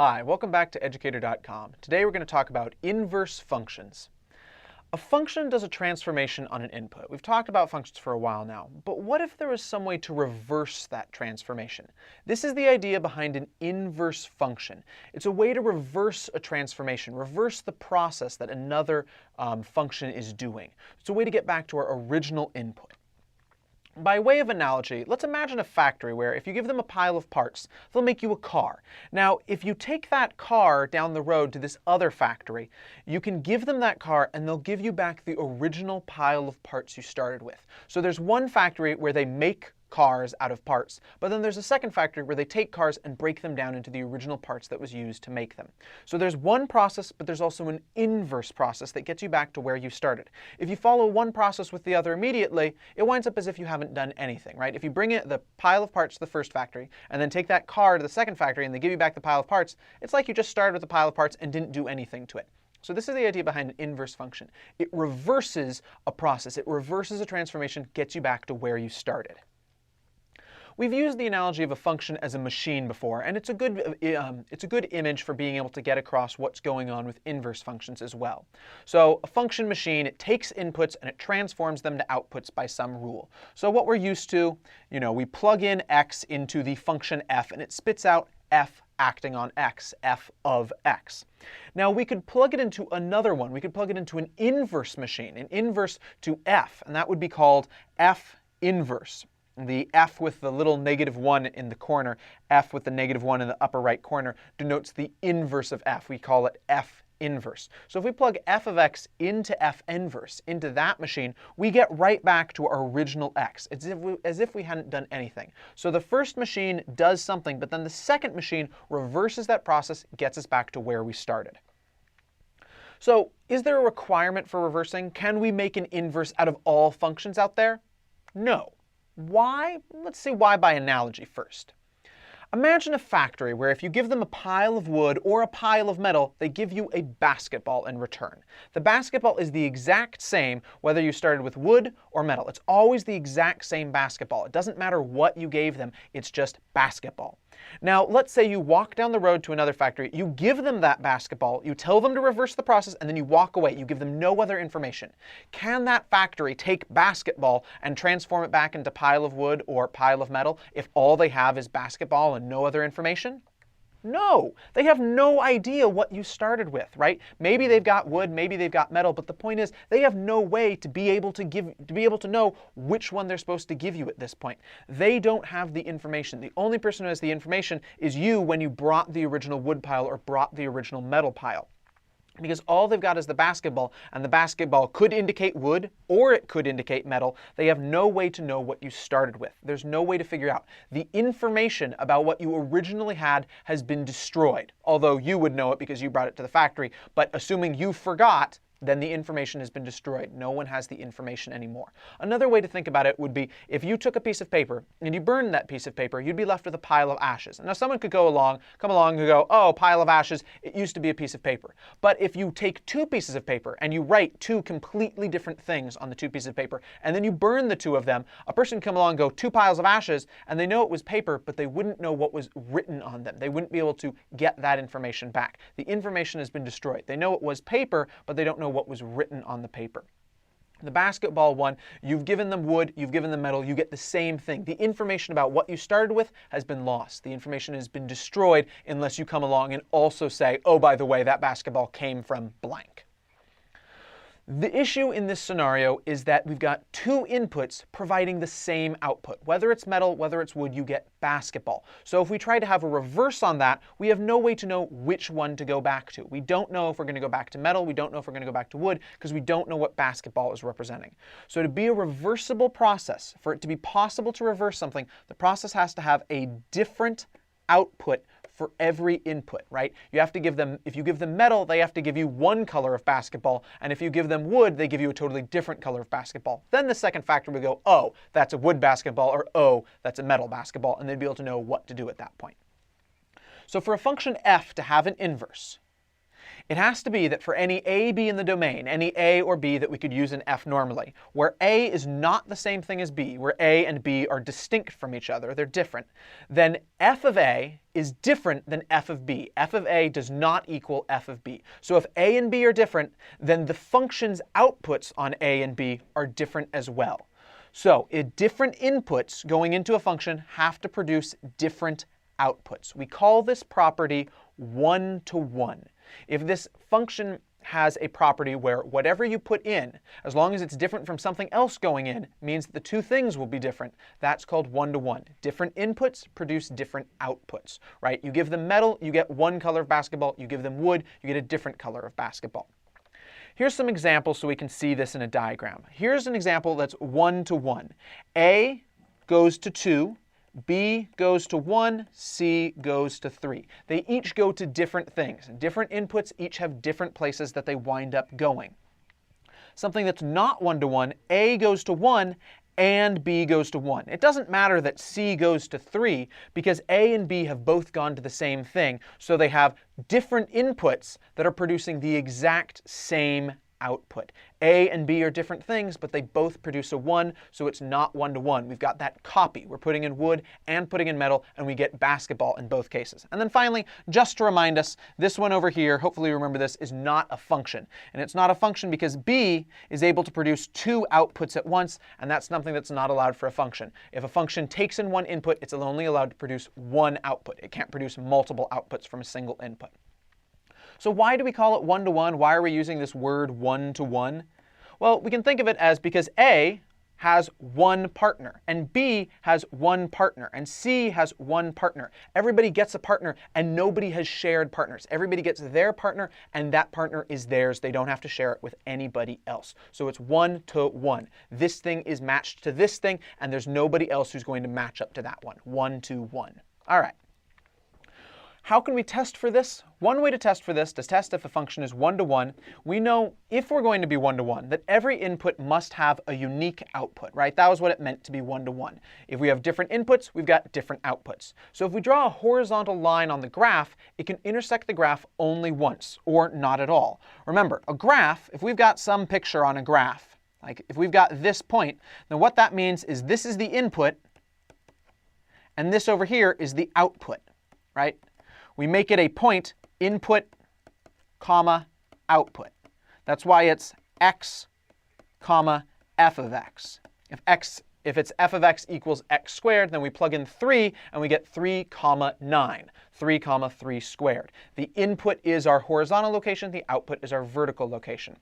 Hi, welcome back to Educator.com. Today we're going to talk about inverse functions. A function does a transformation on an input. We've talked about functions for a while now, but what if there was some way to reverse that transformation? This is the idea behind an inverse function. It's a way to reverse a transformation, reverse the process that another function is doing. It's a way to get back to our original input. By way of analogy, let's imagine a factory where if you give them a pile of parts, they'll make you a car. Now, if you take that car down the road to this other factory, you can give them that car and they'll give you back the original pile of parts you started with. So there's one factory where they make cars out of parts, but then there's a second factory where they take cars and break them down into the original parts that was used to make them. So there's one process, but there's also an inverse process that gets you back to where you started. If you follow one process with the other immediately, it winds up as if you haven't done anything, right? If you bring it the pile of parts to the first factory and then take that car to the second factory and they give you back the pile of parts, it's like you just started with a pile of parts and didn't do anything to it. So this is the idea behind an inverse function. It reverses a process. It reverses a transformation, gets you back to where you started. We've used the analogy of a function as a machine before, and it's a good image for being able to get across what's going on with inverse functions as well. So a function machine, it takes inputs and it transforms them to outputs by some rule. So what we're used to, we plug in x into the function f and it spits out f acting on x, f of x. Now we could plug it into another one. We could plug it into an inverse machine, an inverse to f, and that would be called f inverse. The f with the little -1 in the corner, f with the -1 in the upper right corner, denotes the inverse of f. We call it f inverse. So if we plug f of x into f inverse, into that machine, we get right back to our original x, as if we hadn't done anything. So the first machine does something, but then the second machine reverses that process, gets us back to where we started. So is there a requirement for reversing? Can we make an inverse out of all functions out there? No. Why? Let's see why by analogy first. Imagine a factory where if you give them a pile of wood or a pile of metal, they give you a basketball in return. The basketball is the exact same whether you started with wood or metal. It's always the exact same basketball. It doesn't matter what you gave them, it's just basketball. Now, let's say you walk down the road to another factory, you give them that basketball, you tell them to reverse the process, and then you walk away. You give them no other information. Can that factory take basketball and transform it back into pile of wood or pile of metal if all they have is basketball and no other information? No, they have no idea what you started with, right? Maybe they've got wood, maybe they've got metal, but the point is they have no way to be able to know which one they're supposed to give you at this point. They don't have the information. The only person who has the information is you when you brought the original wood pile or brought the original metal pile. Because all they've got is the basketball, and the basketball could indicate wood or it could indicate metal. They have no way to know what you started with. There's no way to figure out. The information about what you originally had has been destroyed, although you would know it because you brought it to the factory. But assuming you forgot, then the information has been destroyed. No one has the information anymore. Another way to think about it would be if you took a piece of paper and you burned that piece of paper, you'd be left with a pile of ashes. Now someone could come along and go, oh, pile of ashes, it used to be a piece of paper. But if you take two pieces of paper and you write two completely different things on the two pieces of paper, and then you burn the two of them, a person could come along and go, two piles of ashes, and they know it was paper, but they wouldn't know what was written on them. They wouldn't be able to get that information back. The information has been destroyed. They know it was paper, but they don't know what was written on the paper. The basketball one, you've given them wood, you've given them metal, you get the same thing. The information about what you started with has been lost. The information has been destroyed unless you come along and also say, oh, by the way, that basketball came from blank. The issue in this scenario is that we've got two inputs providing the same output. Whether it's metal, whether it's wood, you get basketball. So if we try to have a reverse on that, we have no way to know which one to go back to. We don't know if we're going to go back to metal, we don't know if we're going to go back to wood, because we don't know what basketball is representing. So to be a reversible process, for it to be possible to reverse something, the process has to have a different output for every input, right? You have to give them, if you give them metal, they have to give you one color of basketball, and if you give them wood, they give you a totally different color of basketball. Then the second factor would go, oh, that's a wood basketball, or oh, that's a metal basketball, and they'd be able to know what to do at that point. So for a function f to have an inverse, It has to be that for any a, b in the domain, any a or b that we could use in f normally, where a is not the same thing as b, where a and b are distinct from each other, they're different, then f of a is different than f of b. F of a does not equal f of b. So if a and b are different, then the function's outputs on a and b are different as well. So different inputs going into a function have to produce different outputs. We call this property one-to-one. If this function has a property where whatever you put in, as long as it's different from something else going in, means that the two things will be different, that's called one-to-one. Different inputs produce different outputs, right? You give them metal, you get one color of basketball. You give them wood, you get a different color of basketball. Here's some examples so we can see this in a diagram. Here's an example that's one-to-one. A goes to 2, B goes to 1, C goes to 3. They each go to different things. Different inputs each have different places that they wind up going. Something that's not one-to-one, A goes to 1 and B goes to 1. It doesn't matter that C goes to 3 because A and B have both gone to the same thing, so they have different inputs that are producing the exact same output. A and B are different things, but they both produce a 1, so it's not one-to-one. We've got that copy. We're putting in wood and putting in metal, and we get basketball in both cases. And then finally, just to remind us, this one over here, hopefully you remember this, is not a function. And it's not a function because B is able to produce 2 outputs at once, and that's something that's not allowed for a function. If a function takes in 1 input, it's only allowed to produce 1 output. It can't produce multiple outputs from a single input. So why do we call it one-to-one? Why are we using this word one-to-one? Well, we can think of it as because A has 1 partner, and B has 1 partner, and C has 1 partner. Everybody gets a partner, and nobody has shared partners. Everybody gets their partner, and that partner is theirs. They don't have to share it with anybody else. So it's 1-to-1. This thing is matched to this thing, and there's nobody else who's going to match up to that one. 1-to-1. All right. How can we test for this? One way to test for this, to test if a function is one-to-one, we know if we're going to be one-to-one, that every input must have a unique output, right? That was what it meant to be one-to-one. If we have different inputs, we've got different outputs. So if we draw a horizontal line on the graph, it can intersect the graph only once, or not at all. Remember, a graph, if we've got some picture on a graph, like if we've got this point, then what that means is this is the input, and this over here is the output, right? We make it a point, input, comma, output. That's why it's x, comma, f of x. If it's f of x equals x squared, then we plug in 3, and we get 3, 9. 3, 3 squared. The input is our horizontal location. The output is our vertical location.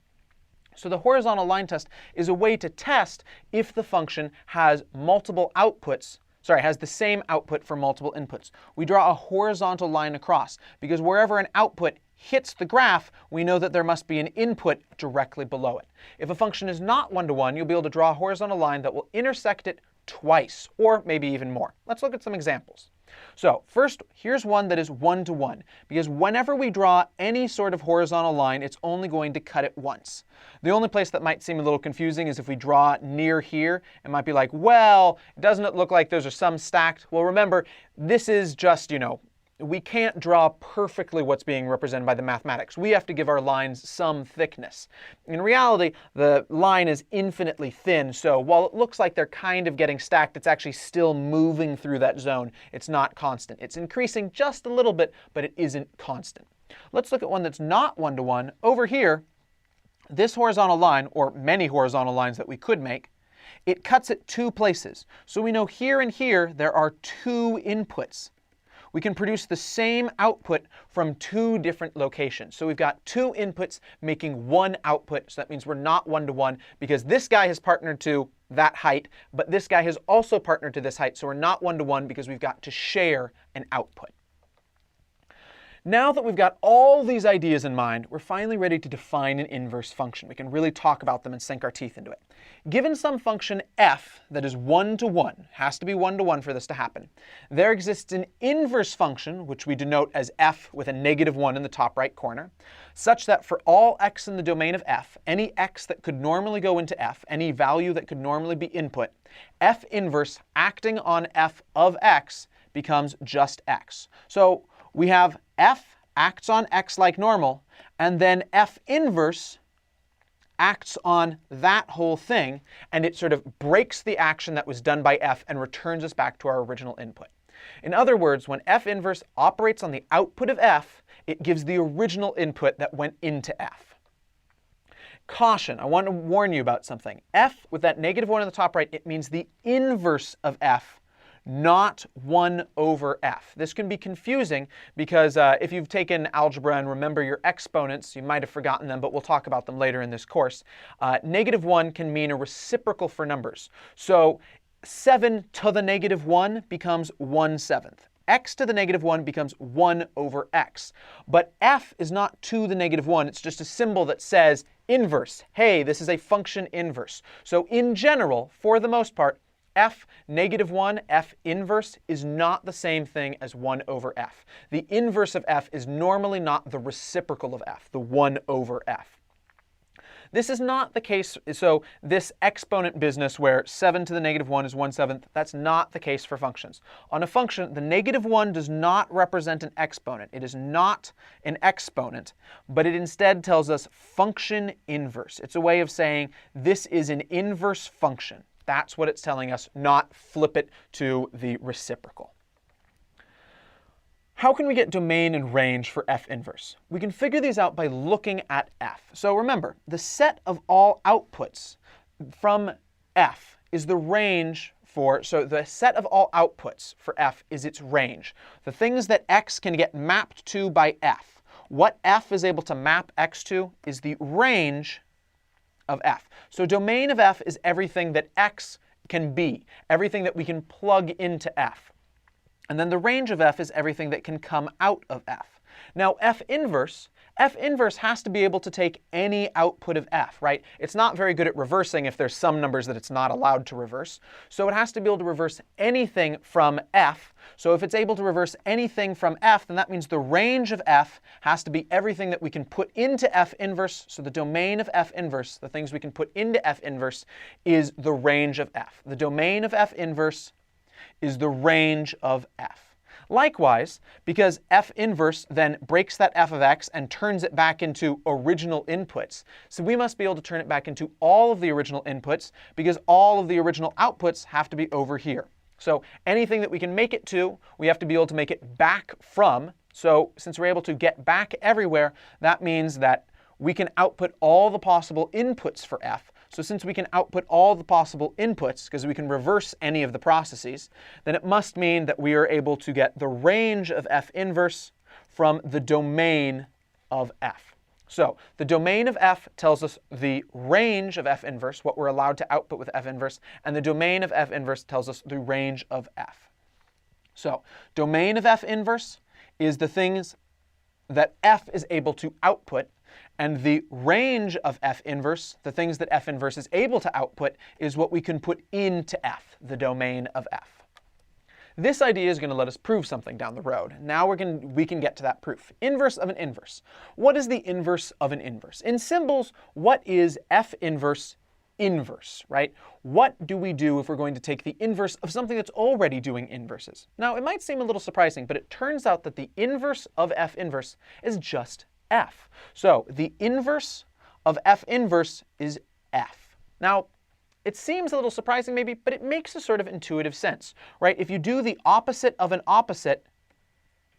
So the horizontal line test is a way to test if the function has multiple outputs, has the same output for multiple inputs. We draw a horizontal line across because wherever an output hits the graph, we know that there must be an input directly below it. If a function is not one-to-one, you'll be able to draw a horizontal line that will intersect it twice, or maybe even more. Let's look at some examples. So first, here's one that is one-to-one, because whenever we draw any sort of horizontal line, it's only going to cut it once. The only place that might seem a little confusing is if we draw near here. It might be like, well, doesn't it look like those are some stacked? Well, remember, this is just, we can't draw perfectly what's being represented by the mathematics. We have to give our lines some thickness. In reality, the line is infinitely thin, so while it looks like they're kind of getting stacked, it's actually still moving through that zone. It's not constant. It's increasing just a little bit, but it isn't constant. Let's look at one that's not one-to-one. Over here, this horizontal line, or many horizontal lines that we could make, it cuts at 2 places. So we know here and here there are 2 inputs. We can produce the same output from 2 different locations. So we've got 2 inputs making 1 output. So that means we're not one-to-one because this guy has partnered to that height, but this guy has also partnered to this height. So we're not one-to-one because we've got to share an output. Now that we've got all these ideas in mind, we're finally ready to define an inverse function. We can really talk about them and sink our teeth into it. Given some function f that is one-to-one, has to be one-to-one for this to happen, there exists an inverse function, which we denote as f with a -1 in the top right corner, such that for all x in the domain of f, any x that could normally go into f, any value that could normally be input, f inverse acting on f of x becomes just x. So we have f acts on x like normal, and then F inverse acts on that whole thing, and it sort of breaks the action that was done by F and returns us back to our original input. In other words, when F inverse operates on the output of F, it gives the original input that went into F. Caution, I want to warn you about something. F, with that -1 on the top right, it means the inverse of F, not 1 over F. This can be confusing because if you've taken algebra and remember your exponents, you might have forgotten them, but we'll talk about them later in this course. -1 can mean a reciprocal for numbers. So 7 to the -1 becomes 1/7. X to the -1 becomes 1 over x. But F is not to the -1, it's just a symbol that says inverse. Hey, this is a function inverse. So in general, for the most part, F -1, F inverse, is not the same thing as 1 over F. The inverse of F is normally not the reciprocal of F, the 1 over F. This is not the case, so this exponent business where 7 to the -1 is 1/7, that's not the case for functions. On a function, the -1 does not represent an exponent. It is not an exponent, but it instead tells us function inverse. It's a way of saying this is an inverse function. That's what it's telling us, not flip it to the reciprocal. How can we get domain and range for F inverse? We can figure these out by looking at F. So remember, the set of all outputs from F is the range for, so the set of all outputs for F is its range. The things that X can get mapped to by F. What F is able to map X to is the range of F. So domain of F is everything that X can be, everything that we can plug into F. And then the range of F is everything that can come out of F. Now F inverse has to be able to take any output of F, right? It's not very good at reversing if there's some numbers that it's not allowed to reverse. So it has to be able to reverse anything from F. So if it's able to reverse anything from F, then that means the range of F has to be everything that we can put into F inverse. So the domain of F inverse, the things we can put into F inverse, is the range of F. The domain of F inverse is the range of F. Likewise, because F inverse then breaks that f of x and turns it back into original inputs, so we must be able to turn it back into all of the original inputs because all of the original outputs have to be over here. So anything that we can make it to, we have to be able to make it back from. So since we're able to get back everywhere, that means that we can output all the possible inputs for F. So since we can output all the possible inputs, because we can reverse any of the processes, then it must mean that we are able to get the range of F inverse from the domain of F. So the domain of F tells us the range of F inverse, what we're allowed to output with F inverse, and the domain of F inverse tells us the range of F. So domain of F inverse is the things that F is able to output, and the range of F inverse, the things that F inverse is able to output, is what we can put into F, the domain of F. This idea is going to let us prove something down the road. Now we can get to that proof. Inverse of an inverse. What is the inverse of an inverse? In symbols, what is F inverse inverse, right? What do we do if we're going to take the inverse of something that's already doing inverses? Now, it might seem a little surprising, but it turns out that the inverse of F inverse is just F. So the inverse of F inverse is F. Now, it seems a little surprising maybe, but it makes a sort of intuitive sense, right? If you do the opposite of an opposite,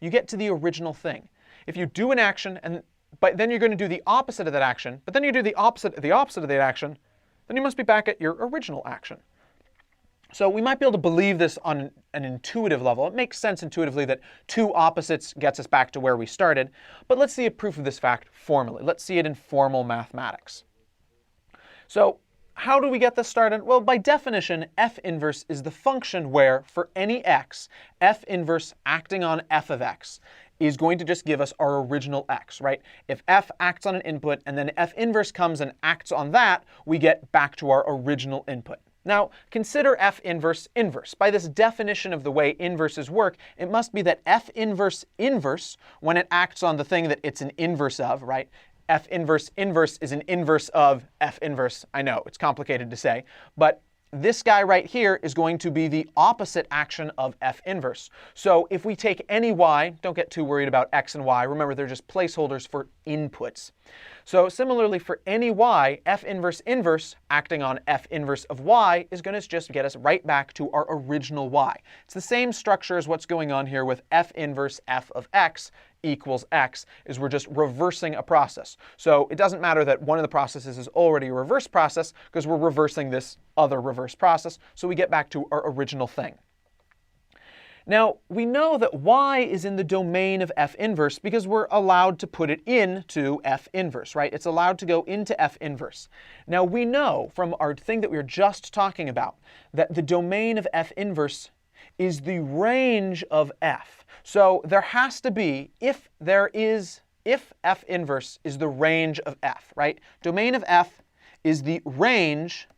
you get to the original thing. If you do an action, but then you're going to do the opposite of that action, but then you do the opposite of that action, then you must be back at your original action. So we might be able to believe this on an intuitive level. It makes sense intuitively that two opposites gets us back to where we started. But let's see a proof of this fact formally. Let's see it in formal mathematics. So how do we get this started? Well, by definition, F inverse is the function where, for any x, F inverse acting on f of x is going to just give us our original x, right? If f acts on an input and then F inverse comes and acts on that, we get back to our original input. Now, consider F inverse inverse. By this definition of the way inverses work, it must be that F inverse inverse, when it acts on the thing that it's an inverse of, right? F inverse inverse is an inverse of F inverse. I know, it's complicated to say, but this guy right here is going to be the opposite action of F inverse. So if we take any y, don't get too worried about x and y. Remember, they're just placeholders for inputs. So similarly, for any y, F inverse inverse acting on F inverse of y is going to just get us right back to our original y. It's the same structure as what's going on here with F inverse f of x equals x, is we're just reversing a process. So it doesn't matter that one of the processes is already a reverse process, because we're reversing this other reverse process, so we get back to our original thing. Now, we know that y is in the domain of F inverse because we're allowed to put it into F inverse, right? It's allowed to go into F inverse. Now, we know from our thing that we were just talking about that the domain of F inverse is the range of F. So there has to be, if F inverse is the range of F, right? Domain of F is the range,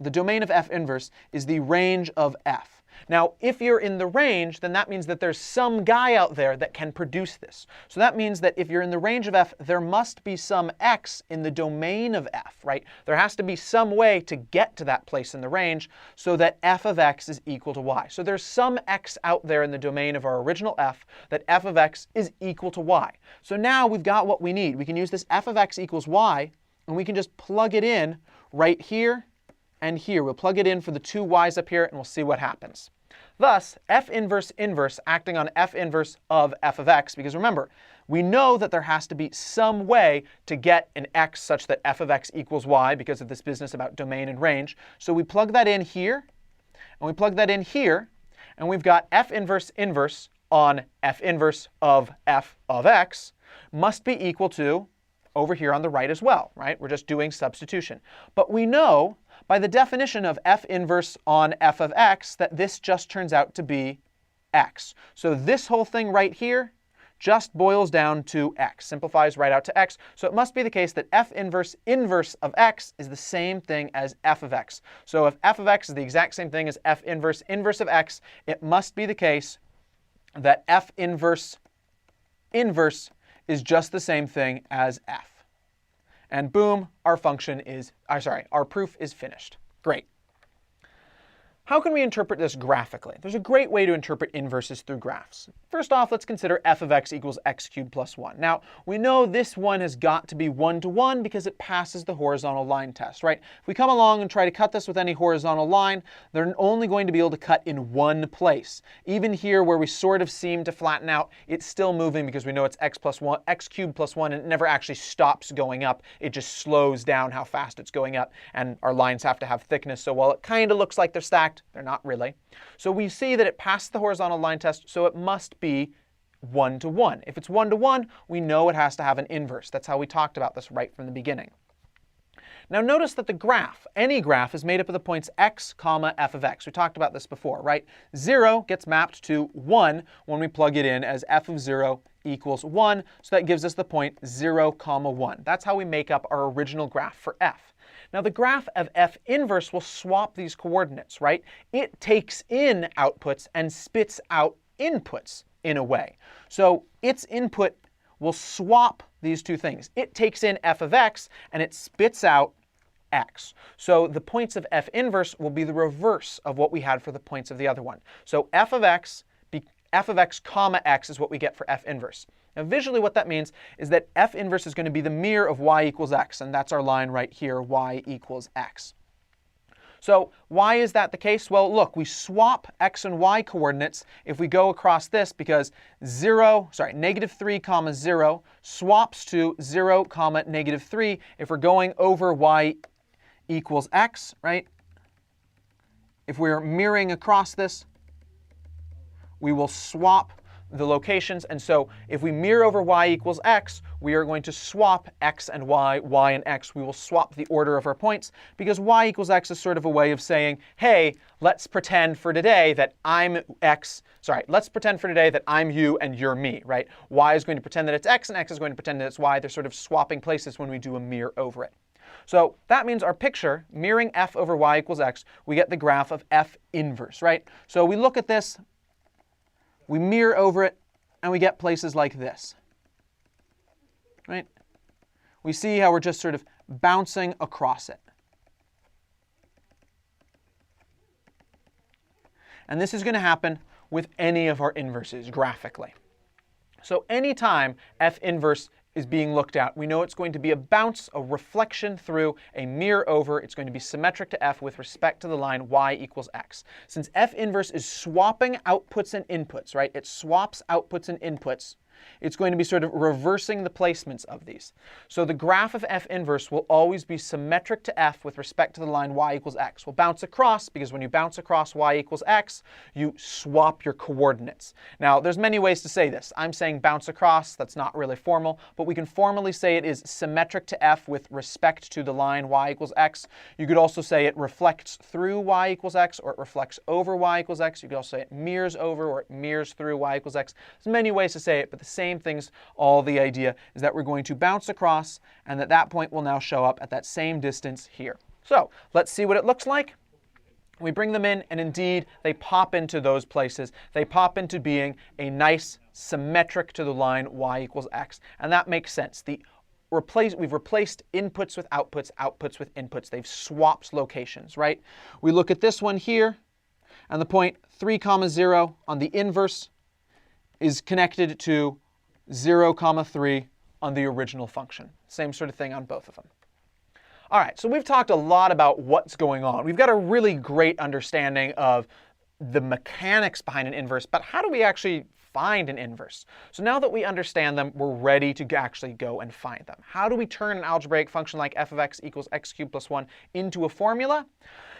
the domain of F inverse is the range of F. Now, if you're in the range, then that means that there's some guy out there that can produce this. So that means that if you're in the range of F, there must be some x in the domain of F, right? There has to be some way to get to that place in the range so that f of x is equal to y. So there's some x out there in the domain of our original f that f of x is equal to y. So now we've got what we need. We can use this f of x equals y, and we can just plug it in right here and here. We'll plug it in for the two y's up here, and we'll see what happens. Thus, F inverse inverse acting on F inverse of f of x, because remember, we know that there has to be some way to get an x such that f of x equals y because of this business about domain and range. So we plug that in here, and we plug that in here, and we've got F inverse inverse on F inverse of f of x must be equal to over here on the right as well, right? We're just doing substitution. But we know by the definition of F inverse on f of x that this just turns out to be x. So this whole thing right here just boils down to x, simplifies right out to x. So it must be the case that F inverse inverse of x is the same thing as f of x. So if f of x is the exact same thing as F inverse inverse of x, it must be the case that F inverse inverse is just the same thing as f. And boom, our proof is finished. Great. How can we interpret this graphically? There's a great way to interpret inverses through graphs. First off, let's consider f of x equals x cubed plus 1. Now, we know this one has got to be 1 to 1 because it passes the horizontal line test, right? If we come along and try to cut this with any horizontal line, they're only going to be able to cut in one place. Even here where we sort of seem to flatten out, it's still moving because we know it's x cubed plus 1, and it never actually stops going up. It just slows down how fast it's going up, and our lines have to have thickness, so while it kind of looks like they're stacked, they're not really. So we see that it passed the horizontal line test, so it must be 1 to 1. If it's 1 to 1, we know it has to have an inverse. That's how we talked about this right from the beginning. Now notice that the graph, any graph, is made up of the points x, comma, f of x. We talked about this before, right? 0 gets mapped to 1 when we plug it in as f of 0 equals 1, so that gives us the point 0, comma 1. That's how we make up our original graph for f. Now the graph of f inverse will swap these coordinates, right? It takes in outputs and spits out inputs in a way. So its input will swap these two things. It takes in f of x and it spits out x. So the points of f inverse will be the reverse of what we had for the points of the other one. So f of x comma x is what we get for f inverse. Now visually what that means is that f inverse is going to be the mirror of y equals x, and that's our line right here, y equals x. So why is that the case? Well, look, we swap x and y coordinates if we go across this because -3, comma 0 swaps to 0, comma -3 if we're going over y equals x, right? If we're mirroring across this, we will swap the locations, and so if we mirror over y equals x, we are going to swap x and y, y and x. We will swap the order of our points because y equals x is sort of a way of saying, hey, let's pretend for today that I'm you and you're me, right? Y is going to pretend that it's x and x is going to pretend that it's y. They're sort of swapping places when we do a mirror over it. So that means our picture, mirroring f over y equals x, we get the graph of f inverse, right? So we look at this, we mirror over it, and we get places like this, right? We see how we're just sort of bouncing across it. And this is going to happen with any of our inverses graphically. So anytime f inverse is being looked at, we know it's going to be a bounce, a reflection through, a mirror over. It's going to be symmetric to f with respect to the line y equals x. Since f inverse is swapping outputs and inputs, right? It swaps outputs and inputs. It's going to be sort of reversing the placements of these. So the graph of f inverse will always be symmetric to f with respect to the line y equals x. We'll bounce across, because when you bounce across y equals x, you swap your coordinates. Now, there's many ways to say this. I'm saying bounce across. That's not really formal, but we can formally say it is symmetric to f with respect to the line y equals x. You could also say it reflects through y equals x, or it reflects over y equals x. You could also say it mirrors over, or it mirrors through y equals x. There's many ways to say it, but the same things. All the idea is that we're going to bounce across, and that point will now show up at that same distance here. So let's see what it looks like. We bring them in, and indeed, they pop into those places. They pop into being a nice symmetric to the line y equals x, and that makes sense. We've replaced inputs with outputs, outputs with inputs. They've swapped locations, right? We look at this one here, and the point 3, 0 on the inverse is connected to 0, 3 on the original function. Same sort of thing on both of them. All right, so we've talked a lot about what's going on. We've got a really great understanding of the mechanics behind an inverse, but how do we actually find an inverse? So now that we understand them, we're ready to actually go and find them. How do we turn an algebraic function like f of x equals x cubed plus 1 into a formula?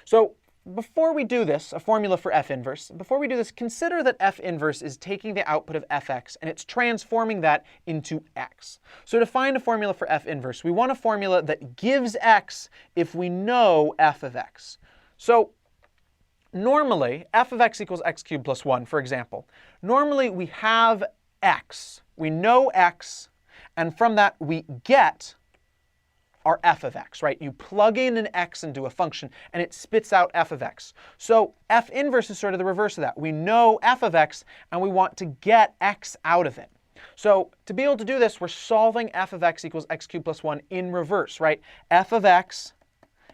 So before we do this, a formula for f inverse, before we do this, consider that f inverse is taking the output of fx and it's transforming that into x. So to find a formula for f inverse, we want a formula that gives x if we know f of x. So normally, f of x equals x cubed plus 1, for example. Normally, we have x. We know x, and from that, we get our f of x, right? You plug in an x into a function, and it spits out f of x. So f inverse is sort of the reverse of that. We know f of x, and we want to get x out of it. So to be able to do this, we're solving f of x equals x cubed plus 1 in reverse, right? F of x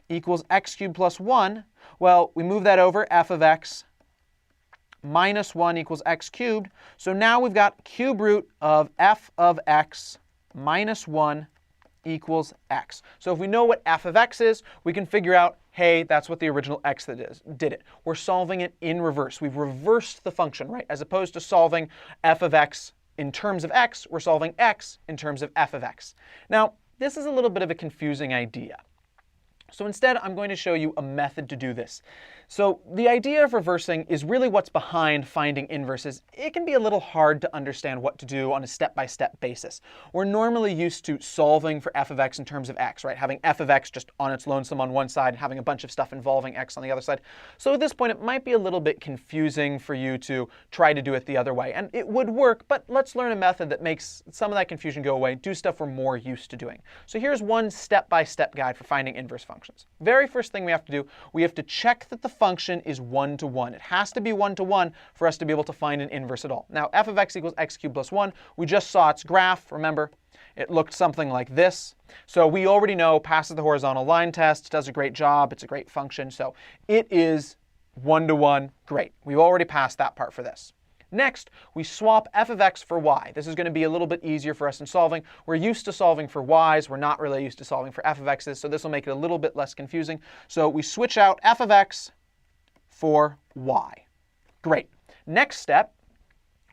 equals x cubed plus 1. Well, we move that over, f of x minus 1 equals x cubed. So now we've got cube root of f of x minus 1 equals x. So if we know what f of x is, we can figure out, hey, that's what the original x that is, did it. We're solving it in reverse. We've reversed the function, right? As opposed to solving f of x in terms of x, we're solving x in terms of f of x. Now, this is a little bit of a confusing idea. So instead, I'm going to show you a method to do this. So the idea of reversing is really what's behind finding inverses. It can be a little hard to understand what to do on a step-by-step basis. We're normally used to solving for f of x in terms of x, right? Having f of x just on its lonesome on one side and having a bunch of stuff involving x on the other side. So at this point, it might be a little bit confusing for you to try to do it the other way. And it would work, but let's learn a method that makes some of that confusion go away, do stuff we're more used to doing. So here's one step-by-step guide for finding inverse functions. Very first thing we have to do, we have to check that the function is 1-to-1. It has to be 1-to-1 for us to be able to find an inverse at all. Now, f of x equals x cubed plus 1, we just saw its graph. Remember, it looked something like this. So we already know passes the horizontal line test, does a great job, it's a great function. So it is 1-to-1. Great. We've already passed that part for this. Next, we swap f of x for y. This is going to be a little bit easier for us in solving. We're used to solving for y's. We're not really used to solving for f of x's, so this will make it a little bit less confusing. So we switch out f of x for y. Great. Next step,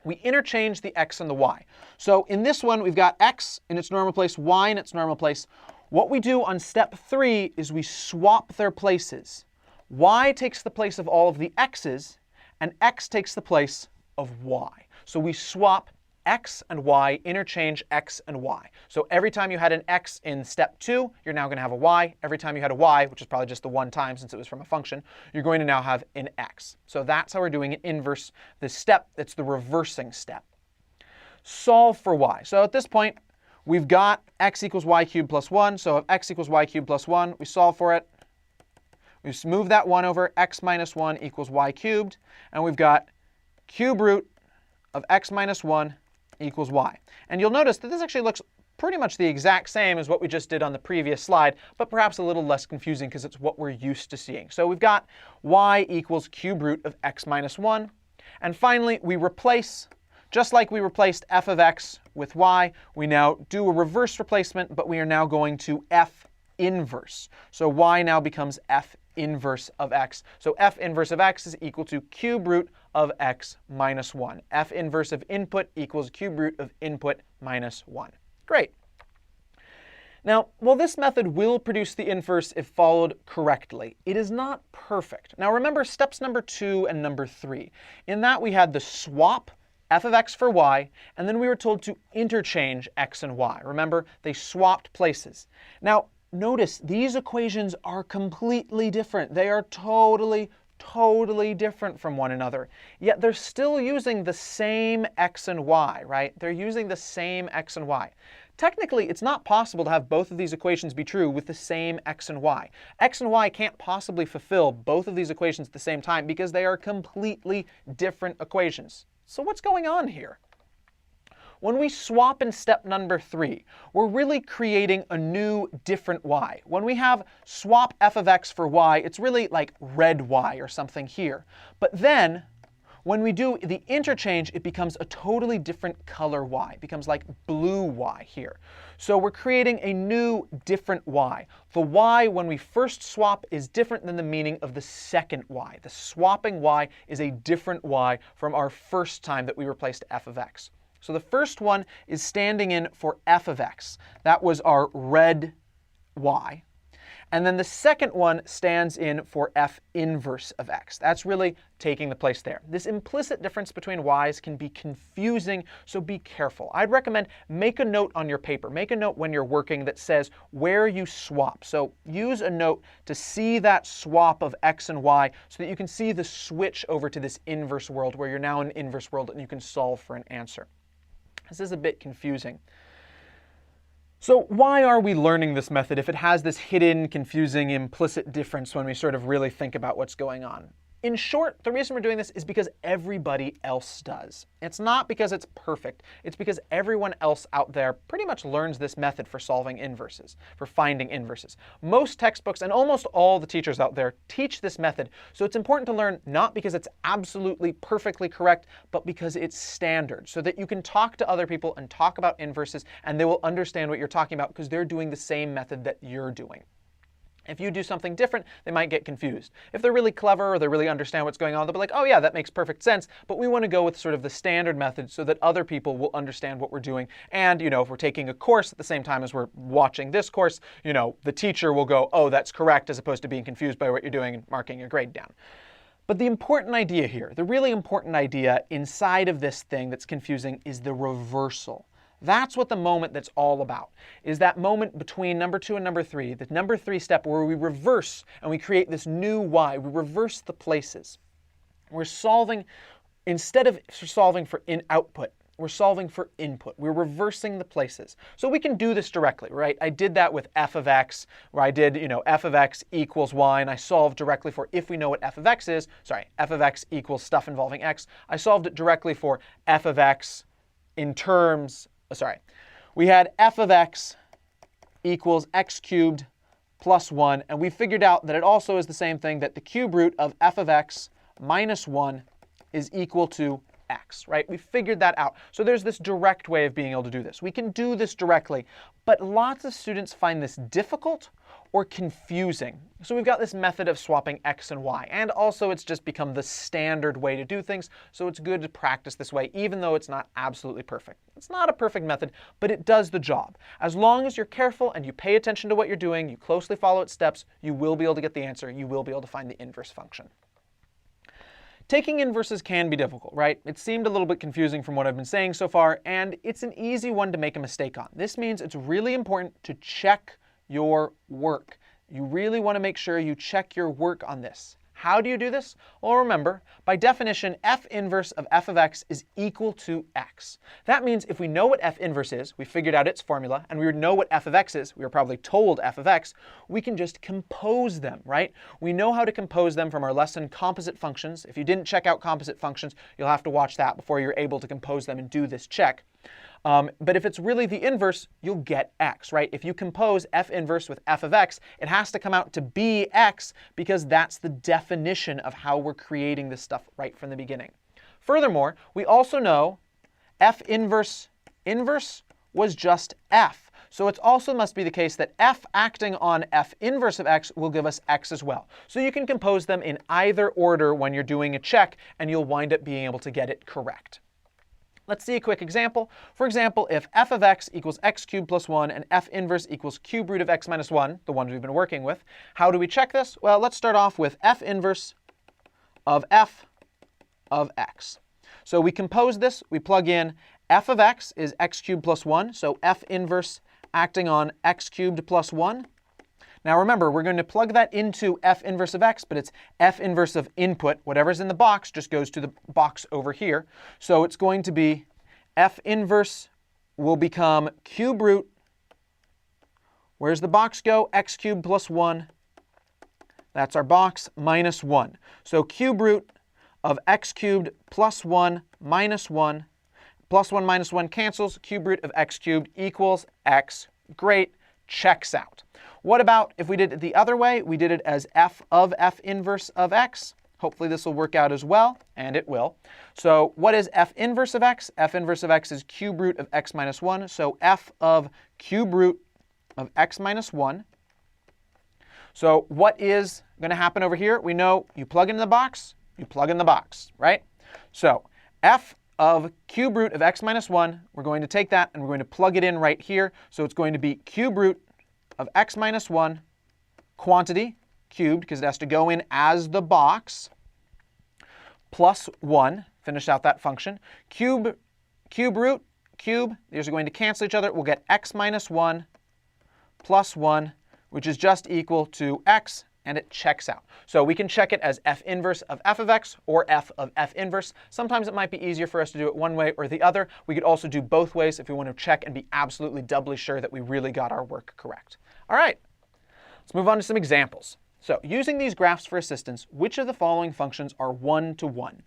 we interchange the x and the y. So in this one, we've got x in its normal place, y in its normal place. What we do on step 3 is we swap their places. Y takes the place of all of the x's, and x takes the place of y. So we swap x and y, interchange x and y. So every time you had an x in step 2, you're now going to have a y. Every time you had a y, which is probably just the one time since it was from a function, you're going to now have an x. So that's how we're doing an inverse. This step, it's the reversing step. Solve for y. So at this point, we've got x equals y cubed plus 1. So if x equals y cubed plus 1, we solve for it. We just move that 1 over, x minus 1 equals y cubed. And we've got cube root of x minus 1 equals y. And you'll notice that this actually looks pretty much the exact same as what we just did on the previous slide, but perhaps a little less confusing because it's what we're used to seeing. So we've got y equals cube root of x minus 1. And finally, we replace, just like we replaced f of x with y, we now do a reverse replacement, but we are now going to f inverse. So y now becomes f inverse of x. So f inverse of x is equal to cube root of x minus 1. F inverse of input equals cube root of input minus 1. Great. Now, while this method will produce the inverse if followed correctly, it is not perfect. Now remember steps number 2 and number 3. In that we had the swap f of x for y, and then we were told to interchange x and y. Remember, they swapped places. Now, notice these equations are completely different. They are totally different from one another. Yet they're still using the same x and y, right? They're using the same x and y. Technically, it's not possible to have both of these equations be true with the same x and y. X and y can't possibly fulfill both of these equations at the same time because they are completely different equations. So what's going on here? When we swap in step number 3, we're really creating a new different y. When we have swap f of x for y, it's really like red y or something here. But then, when we do the interchange, it becomes a totally different color y. It becomes like blue y here. So we're creating a new different y. The y, when we first swap, is different than the meaning of the second y. The swapping y is a different y from our first time that we replaced f of x. So the first one is standing in for f of x. That was our red y. And then the second one stands in for f inverse of x. That's really taking the place there. This implicit difference between y's can be confusing, so be careful. I'd recommend make a note on your paper. Make a note when you're working that says where you swap. So use a note to see that swap of x and y so that you can see the switch over to this inverse world where you're now in inverse world and you can solve for an answer. This is a bit confusing. So why are we learning this method if it has this hidden, confusing, implicit difference when we sort of really think about what's going on? In short, the reason we're doing this is because everybody else does. It's not because it's perfect. It's because everyone else out there pretty much learns this method for solving inverses, for finding inverses. Most textbooks and almost all the teachers out there teach this method, so it's important to learn not because it's absolutely perfectly correct, but because it's standard, so that you can talk to other people and talk about inverses, and they will understand what you're talking about because they're doing the same method that you're doing. If you do something different, they might get confused. If they're really clever or they really understand what's going on, they'll be like, oh yeah, that makes perfect sense, but we want to go with sort of the standard method so that other people will understand what we're doing. And, if we're taking a course at the same time as we're watching this course, the teacher will go, oh, that's correct, as opposed to being confused by what you're doing and marking your grade down. But the important idea here, the really important idea inside of this thing that's confusing is the reversal. That's what the moment that's all about, is that moment between number 2 and number 3, the number 3 step where we reverse and we create this new y. We reverse the places. We're solving, instead of solving for output, we're solving for input. We're reversing the places. So we can do this directly, right? I did that with f of x, where I did, f of x equals y, and I solved directly for, if we know what f of x is, f of x equals stuff involving x. I solved it directly for f of x in terms, we had f of x equals x cubed plus 1, and we figured out that it also is the same thing, that the cube root of f of x minus 1 is equal to x, right? We figured that out. So there's this direct way of being able to do this. We can do this directly, but lots of students find this difficult or confusing. So we've got this method of swapping x and y, and also it's just become the standard way to do things, so it's good to practice this way, even though it's not absolutely perfect. It's not a perfect method, but it does the job. As long as you're careful and you pay attention to what you're doing, you closely follow its steps, you will be able to get the answer, you will be able to find the inverse function. Taking inverses can be difficult, right? It seemed a little bit confusing from what I've been saying so far, and it's an easy one to make a mistake on. This means it's really important to check your work. You really want to make sure you check your work on this. How do you do this? Well, remember, by definition, f inverse of f of x is equal to x. That means if we know what f inverse is, we figured out its formula, and we know what f of x is, we were probably told f of x, we can just compose them, right? We know how to compose them from our lesson composite functions. If you didn't check out composite functions, you'll have to watch that before you're able to compose them and do this check. But if it's really the inverse, you'll get x, right? If you compose f inverse with f of x, it has to come out to be x because that's the definition of how we're creating this stuff right from the beginning. Furthermore, we also know f inverse was just f. So it also must be the case that f acting on f inverse of x will give us x as well. So you can compose them in either order when you're doing a check, and you'll wind up being able to get it correct. Let's see a quick example. For example, if f of x equals x cubed plus 1 and f inverse equals cube root of x minus 1, the one we've been working with, how do we check this? Well, let's start off with f inverse of f of x. So we compose this, we plug in f of x is x cubed plus 1, so f inverse acting on x cubed plus 1. Now remember, we're going to plug that into f inverse of x, but it's f inverse of input. Whatever's in the box just goes to the box over here. So it's going to be f inverse will become cube root. Where's the box go? X cubed plus 1. That's our box, minus 1. So cube root of x cubed plus 1 minus 1. Plus 1 minus 1 cancels. Cube root of x cubed equals x. Great. Checks out. What about if we did it the other way? We did it as f of f inverse of x. Hopefully this will work out as well, and it will. So what is f inverse of x? F inverse of x is cube root of x minus 1. So f of cube root of x minus 1. So what is going to happen over here? We know you plug in the box, you plug in the box, right? So f of cube root of x minus 1, we're going to take that and we're going to plug it in right here. So it's going to be cube root of x minus 1, quantity, cubed, because it has to go in as the box, plus 1, finish out that function. Cube root, cube, these are going to cancel each other. We'll get x minus 1 plus 1, which is just equal to x, and it checks out. So we can check it as f inverse of f of x or f of f inverse. Sometimes it might be easier for us to do it one way or the other. We could also do both ways if we want to check and be absolutely doubly sure that we really got our work correct. All right, let's move on to some examples. So using these graphs for assistance, which of the following functions are one-to-one?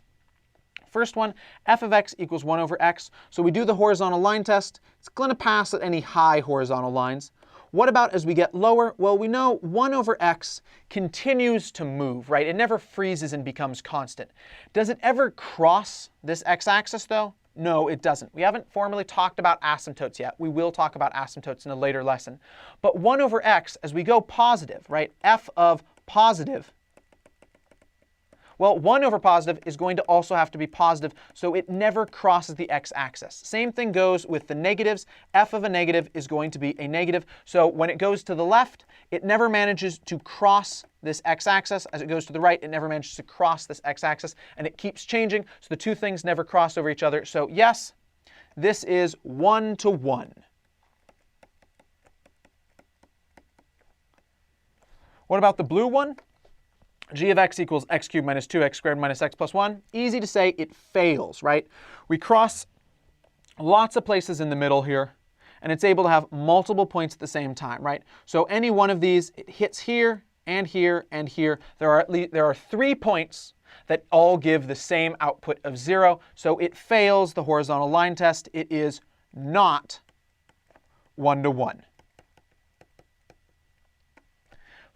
First one, f of x equals 1 over x. So we do the horizontal line test. It's going to pass at any high horizontal lines. What about as we get lower? Well, we know 1 over x continues to move, right? It never freezes and becomes constant. Does it ever cross this x-axis, though? No, it doesn't. We haven't formally talked about asymptotes yet. We will talk about asymptotes in a later lesson. But 1 over x, as we go positive, right? F of positive. Well, 1 over positive is going to also have to be positive, so it never crosses the x-axis. Same thing goes with the negatives. F of a negative is going to be a negative, so when it goes to the left, it never manages to cross this x-axis. As it goes to the right, it never manages to cross this x-axis, and it keeps changing, so the two things never cross over each other. So yes, this is 1-to-1. What about the blue one? G of x equals x cubed minus 2x squared minus x plus 1. Easy to say, it fails, right? We cross lots of places in the middle here, and it's able to have multiple points at the same time, right? So any one of these, it hits here and here and here. There are 3 points that all give the same output of 0, so it fails the horizontal line test. It is not 1-to-1.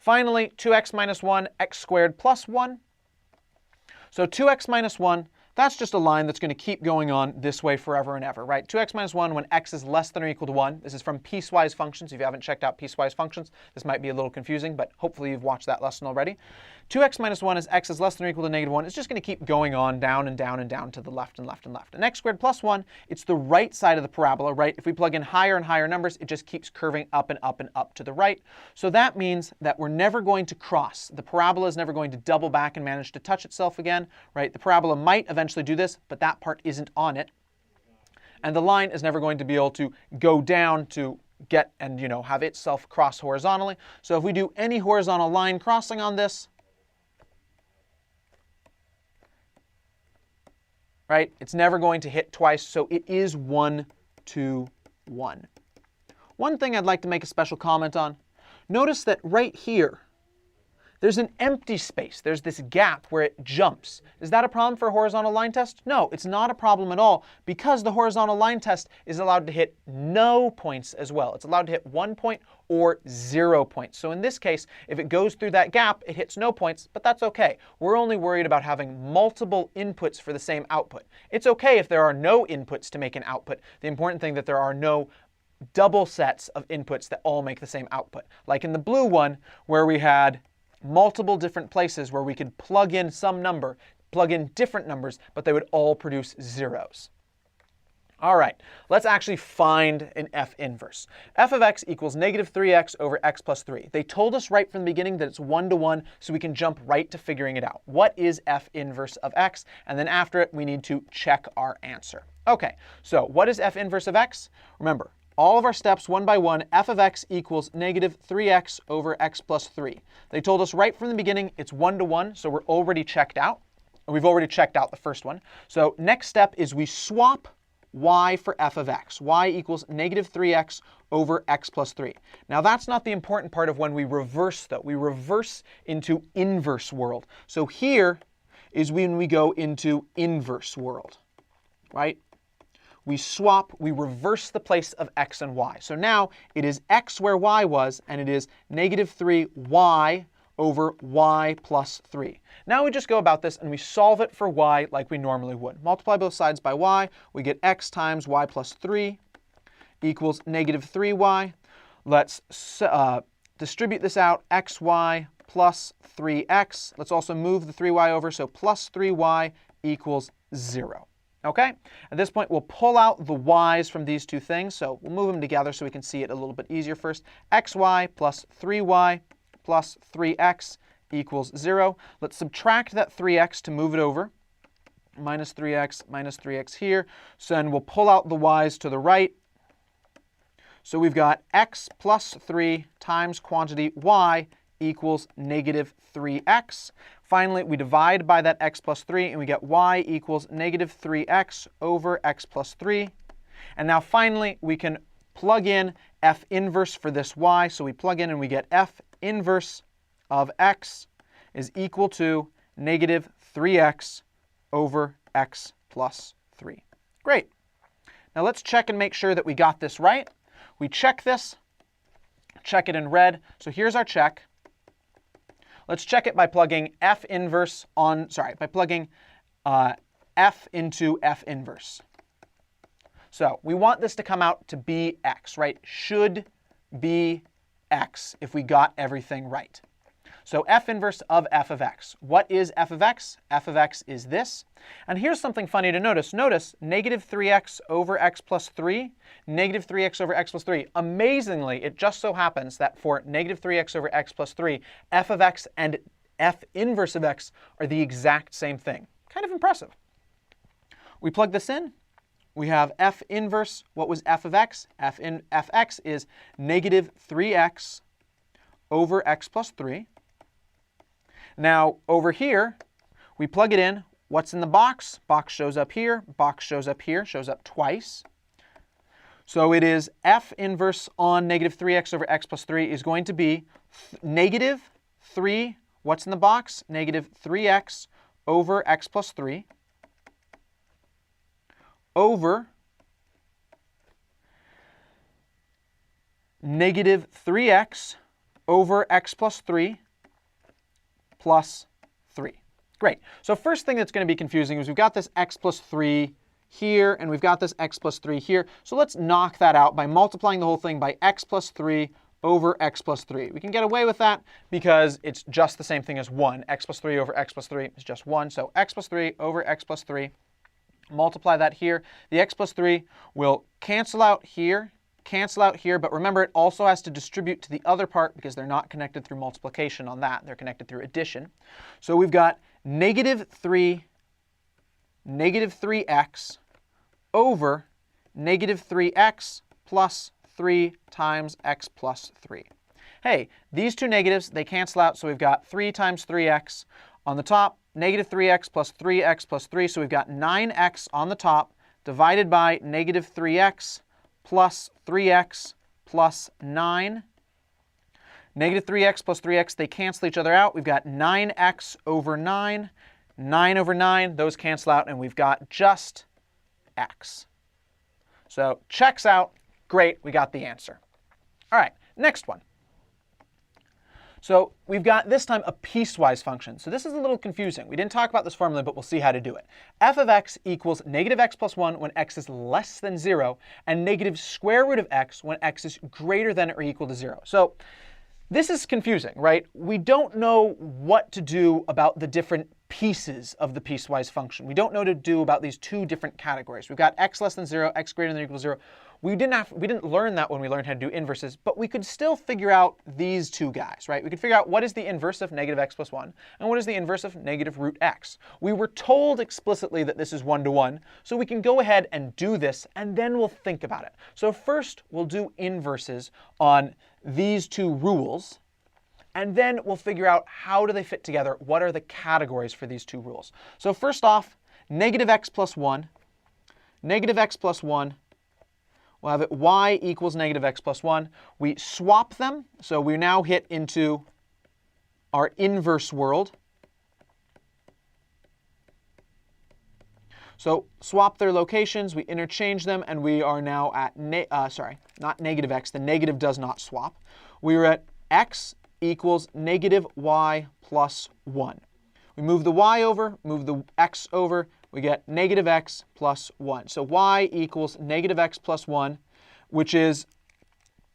Finally, 2x minus 1, x squared plus 1. So 2x minus 1, that's just a line that's going to keep going on this way forever and ever, right? 2x minus 1 when x is less than or equal to 1. This is from piecewise functions. If you haven't checked out piecewise functions, this might be a little confusing, but hopefully you've watched that lesson already. 2x minus 1 as x is less than or equal to negative 1. It's just going to keep going on down and down and down to the left and left and left. And x squared plus 1, it's the right side of the parabola, right? If we plug in higher and higher numbers, it just keeps curving up and up and up to the right. So that means that we're never going to cross. The parabola is never going to double back and manage to touch itself again, right? The parabola might eventually do this, but that part isn't on it. And the line is never going to be able to go down to get and, have itself cross horizontally. So if we do any horizontal line crossing on this, right, it's never going to hit twice, so it is 1-to-1. One thing I'd like to make a special comment on, notice that right here, there's an empty space. There's this gap where it jumps. Is that a problem for a horizontal line test? No, it's not a problem at all because the horizontal line test is allowed to hit no points as well. It's allowed to hit 1 point or 0 points. So in this case, if it goes through that gap, it hits no points, but that's okay. We're only worried about having multiple inputs for the same output. It's okay if there are no inputs to make an output. The important thing that there are no double sets of inputs that all make the same output. Like in the blue one, where we had multiple different places where we could plug in some number, plug in different numbers, but they would all produce zeros. All right, let's actually find an F inverse. F of x equals negative 3x over x plus 3. They told us right from the beginning that it's 1 to 1, so we can jump right to figuring it out. What is F inverse of x? And then after it, we need to check our answer. Okay, so what is F inverse of x? Remember, all of our steps, one by one, f of x equals negative 3x over x plus 3. They told us right from the beginning it's 1 to 1, so we're already checked out. We've already checked out the first one. So next step is we swap y for f of x. Y equals negative 3x over x plus 3. Now that's not the important part of when we reverse, though. We reverse into inverse world. So here is when we go into inverse world, right? We swap, we reverse the place of x and y. So now it is x where y was, and it is negative 3y over y plus 3. Now we just go about this and we solve it for y like we normally would. Multiply both sides by y, we get x times y plus 3 equals negative 3y. Let's distribute this out, xy plus 3x. Let's also move the 3y over, so plus 3y equals 0. Okay? At this point, we'll pull out the y's from these two things. So we'll move them together so we can see it a little bit easier first. Xy plus 3y plus 3x equals 0. Let's subtract that 3x to move it over. Minus 3x here. So then we'll pull out the y's to the right. So we've got x plus 3 times quantity y equals negative 3x. Finally, we divide by that x plus 3, and we get y equals negative 3x over x plus 3. And now finally, we can plug in f inverse for this y. So we plug in and we get f inverse of x is equal to negative 3x over x plus 3. Great. Now let's check and make sure that we got this right. We check this, check it in red. So here's our check. Let's check it by plugging f inverse by plugging f into f inverse. So we want this to come out to be x, right? Should be x if we got everything right. So f inverse of f of x. What is f of x? F of x is this. And here's something funny to notice. Notice negative 3x over x plus 3, negative 3x over x plus 3. Amazingly, it just so happens that for negative 3x over x plus 3, f of x and f inverse of x are the exact same thing. Kind of impressive. We plug this in. We have f inverse. What was f of x? Fx is negative 3x over x plus 3. Now, over here, we plug it in. What's in the box? Box shows up here. Box shows up here. Shows up twice. So it is f inverse on negative 3x over x plus 3 is going to be negative 3. What's in the box? Negative 3x over x plus 3 over negative 3x over x plus 3 plus 3. Great. So first thing that's going to be confusing is we've got this x plus 3 here, and we've got this x plus 3 here. So let's knock that out by multiplying the whole thing by x plus 3 over x plus 3. We can get away with that because it's just the same thing as 1. X plus 3 over x plus 3 is just 1. So x plus 3 over x plus 3. Multiply that here. The x plus 3 will cancel out here, but remember it also has to distribute to the other part because they're not connected through multiplication on that. They're connected through addition. So we've got negative 3x over negative 3x plus 3 times x plus 3. Hey, these two negatives, they cancel out, so we've got 3 times 3x on the top, negative 3x plus 3x plus 3, so we've got 9x on the top divided by negative 3x plus 3x plus 9. Negative 3x plus 3x, they cancel each other out. We've got 9x over 9, 9 over 9, those cancel out, and we've got just x. So checks out, great, we got the answer. All right, next one. So we've got, this time, a piecewise function. So this is a little confusing. We didn't talk about this formula, but we'll see how to do it. F of x equals negative x plus 1 when x is less than 0, and negative square root of x when x is greater than or equal to 0. So this is confusing, right? We don't know what to do about the different pieces of the piecewise function. We don't know what to do about these two different categories. We've got x less than 0, x greater than or equal to 0. We didn't learn that when we learned how to do inverses, but we could still figure out these two guys, right? We could figure out what is the inverse of negative x plus 1 and what is the inverse of negative root x. We were told explicitly that this is 1-to-1, so we can go ahead and do this, and then we'll think about it. So first, we'll do inverses on these two rules, and then we'll figure out how do they fit together, what are the categories for these two rules. So first off, negative x plus 1, negative x plus 1, we'll have it y equals negative x plus 1. We swap them, so we now hit into our inverse world. So swap their locations, we interchange them, and we are now at, not negative x, the negative does not swap. We are at x equals negative y plus 1. We move the y over, move the x over, we get negative x plus 1. So y equals negative x plus 1, which is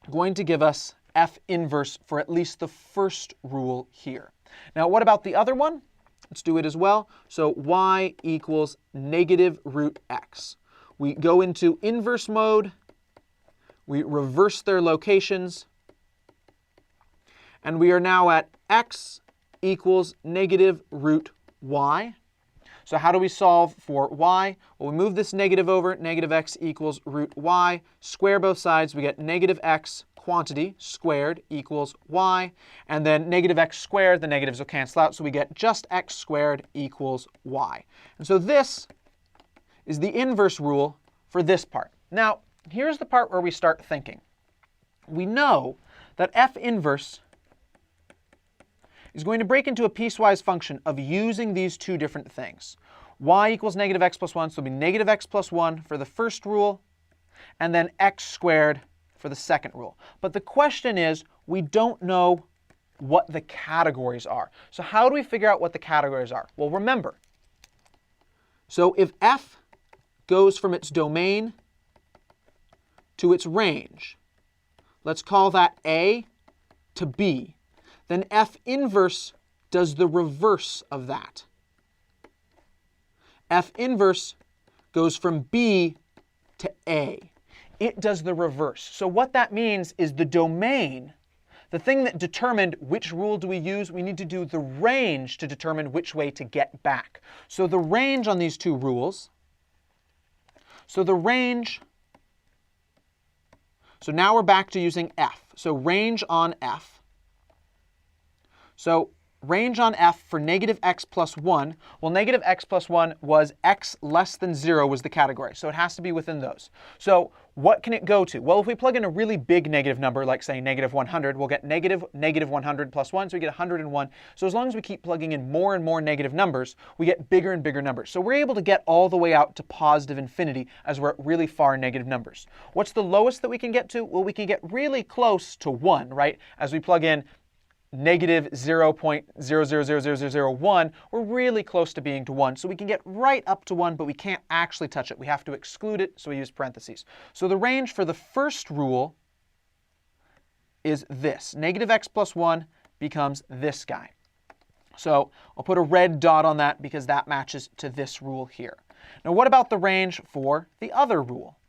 going to give us F inverse for at least the first rule here. Now what about the other one? Let's do it as well. So y equals negative root x. We go into inverse mode, we reverse their locations, and we are now at x equals negative root y. So how do we solve for y? Well, we move this negative over, negative x equals root y. Square both sides, we get negative x quantity squared equals y. And then negative x squared, the negatives will cancel out, so we get just x squared equals y. And so this is the inverse rule for this part. Now, here's the part where we start thinking. We know that F inverse is going to break into a piecewise function of using these two different things. Y equals negative x plus 1, so it'll be negative x plus 1 for the first rule, and then x squared for the second rule. But the question is, we don't know what the categories are. So how do we figure out what the categories are? Well, remember, so if F goes from its domain to its range, let's call that A to B, then F inverse does the reverse of that. F inverse goes from B to A. It does the reverse. So what that means is the domain, the thing that determined which rule do we use, we need to do the range to determine which way to get back. So the range on these two rules, so now we're back to using F. So range on F. So range on F for negative x plus 1, well, negative x plus 1 was x less than 0 was the category, so it has to be within those. So what can it go to? Well, if we plug in a really big negative number, like say negative 100, we'll get negative 100 plus 1, so we get 101. So as long as we keep plugging in more and more negative numbers, we get bigger and bigger numbers. So we're able to get all the way out to positive infinity as we're at really far negative numbers. What's the lowest that we can get to? Well, we can get really close to 1, right? As we plug in negative 0.000001, we're really close to being to 1. So we can get right up to 1, but we can't actually touch it. We have to exclude it, so we use parentheses. So the range for the first rule is this. Negative x plus 1 becomes this guy. So I'll put a red dot on that because that matches to this rule here. Now what about the range for the other rule?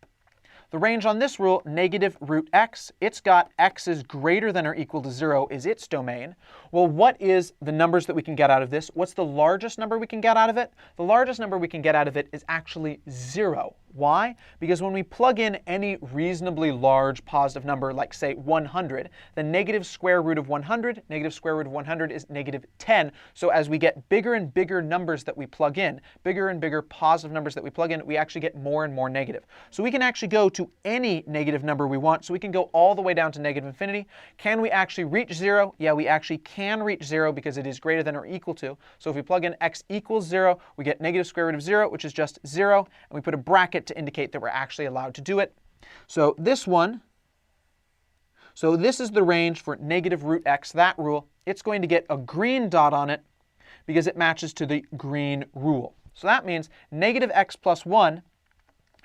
The range on this rule, negative root x, it's got x is greater than or equal to 0 is its domain. Well, what is the numbers that we can get out of this? What's the largest number we can get out of it? The largest number we can get out of it is actually 0. Why? Because when we plug in any reasonably large positive number, like say 100, the negative square root of 100, negative square root of 100 is negative 10. So as we get bigger and bigger numbers that we plug in, bigger and bigger positive numbers that we plug in, we actually get more and more negative. So we can actually go to any negative number we want. So we can go all the way down to negative infinity. Can we actually reach 0? Yeah, we actually can reach 0 because it is greater than or equal to. So if we plug in x equals 0, we get negative square root of 0, which is just 0, and we put a bracket to indicate that we're actually allowed to do it. So this one, so this is the range for negative root x, that rule. It's going to get a green dot on it because it matches to the green rule. So that means negative x plus 1,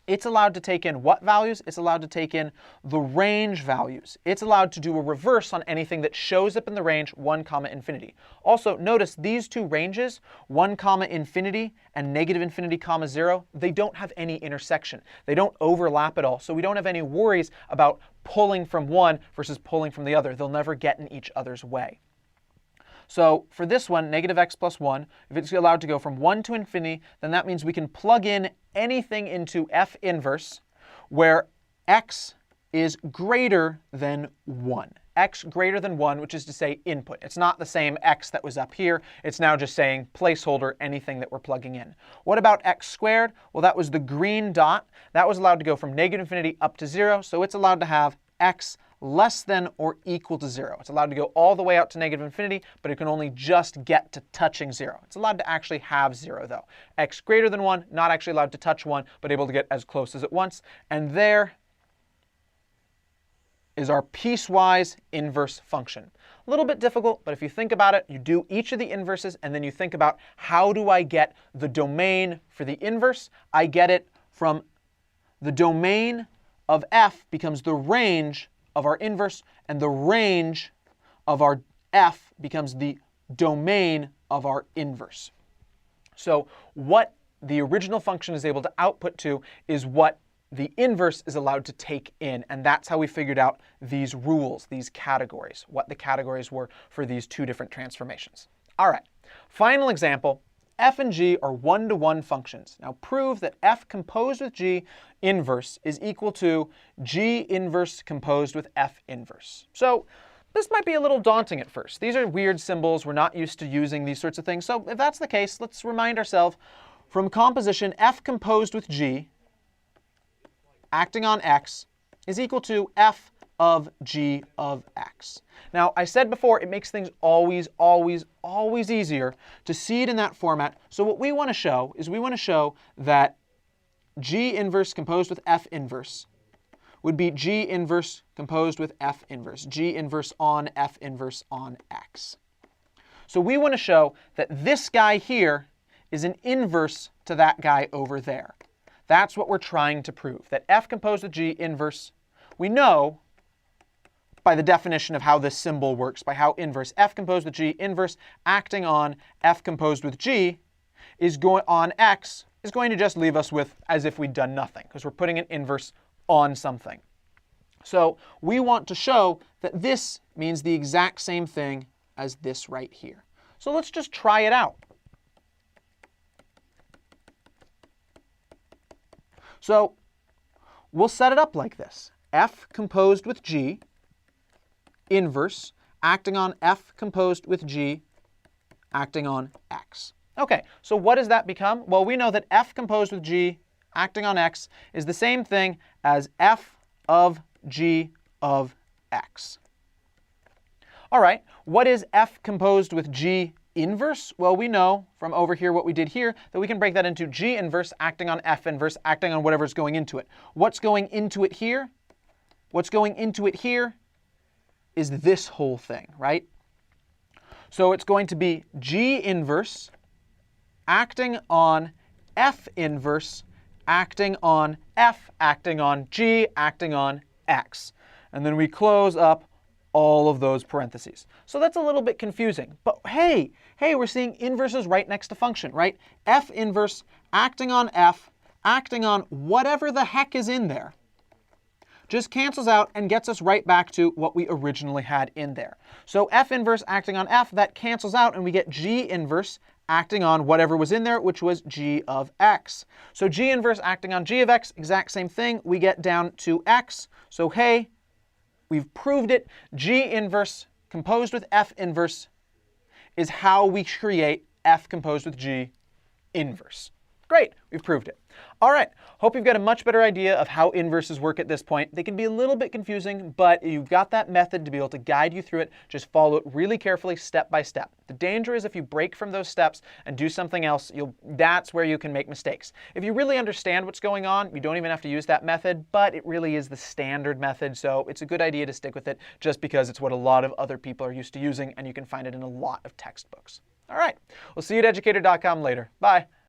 it's allowed to take in what values? It's allowed to take in the range values. It's allowed to do a reverse on anything that shows up in the range 1, infinity. Also, notice these two ranges, 1, infinity and negative infinity, 0, they don't have any intersection. They don't overlap at all. So we don't have any worries about pulling from one versus pulling from the other. They'll never get in each other's way. So for this one, negative x plus 1, if it's allowed to go from 1 to infinity, then that means we can plug in anything into f inverse where x is greater than 1. X greater than 1, which is to say input. It's not the same x that was up here. It's now just saying placeholder, anything that we're plugging in. What about x squared? Well, that was the green dot. That was allowed to go from negative infinity up to 0, so it's allowed to have x less than or equal to 0. It's allowed to go all the way out to negative infinity, but it can only just get to touching 0. It's allowed to actually have 0, though. X greater than 1, not actually allowed to touch 1, but able to get as close as it wants. And there is our piecewise inverse function. A little bit difficult, but if you think about it, you do each of the inverses, and then you think about how do I get the domain for the inverse? I get it from the domain of f becomes the range of our inverse, and the range of our f becomes the domain of our inverse. So what the original function is able to output to is what the inverse is allowed to take in, and that's how we figured out these rules, these categories, what the categories were for these two different transformations. All right, final example. F and g are one-to-one functions. Now prove that f composed with g inverse is equal to g inverse composed with f inverse. So this might be a little daunting at first. These are weird symbols. We're not used to using these sorts of things. So if that's the case, let's remind ourselves from composition, f composed with g acting on x is equal to f of g of x. Now, I said before, it makes things always easier to see it in that format. So what we want to show is we want to show that g inverse composed with f inverse would be g inverse composed with f inverse, g inverse on f inverse on x. So we want to show that this guy here is an inverse to that guy over there. That's what we're trying to prove, that f composed with g inverse, we know by the definition of how this symbol works, by how inverse f composed with g inverse acting on f composed with g is going on x is going to just leave us with as if we'd done nothing, because we're putting an inverse on something. So we want to show that this means the exact same thing as this right here. So let's just try it out. So we'll set it up like this. F composed with g inverse acting on f composed with g acting on x. Okay, so what does that become? Well, we know that f composed with g acting on x is the same thing as f of g of x. All right, what is f composed with g inverse? Well, we know from over here what we did here that we can break that into g inverse acting on f inverse acting on whatever's going into it. What's going into it here? What's going into it here is this whole thing, right? So it's going to be g inverse acting on f inverse acting on f acting on g acting on x. And then we close up all of those parentheses. So that's a little bit confusing. But hey, we're seeing inverses right next to function, right? F inverse acting on f acting on whatever the heck is in there just cancels out and gets us right back to what we originally had in there. So f inverse acting on f, that cancels out, and we get g inverse acting on whatever was in there, which was g of x. So g inverse acting on g of x, exact same thing. We get down to x. So hey, we've proved it. G inverse composed with F inverse is how we create F composed with G inverse. Great, we've proved it. All right, hope you've got a much better idea of how inverses work at this point. They can be a little bit confusing, but you've got that method to be able to guide you through it. Just follow it really carefully, step by step. The danger is if you break from those steps and do something else, that's where you can make mistakes. If you really understand what's going on, you don't even have to use that method, but it really is the standard method, so it's a good idea to stick with it just because it's what a lot of other people are used to using, and you can find it in a lot of textbooks. All right, we'll see you at educator.com later. Bye.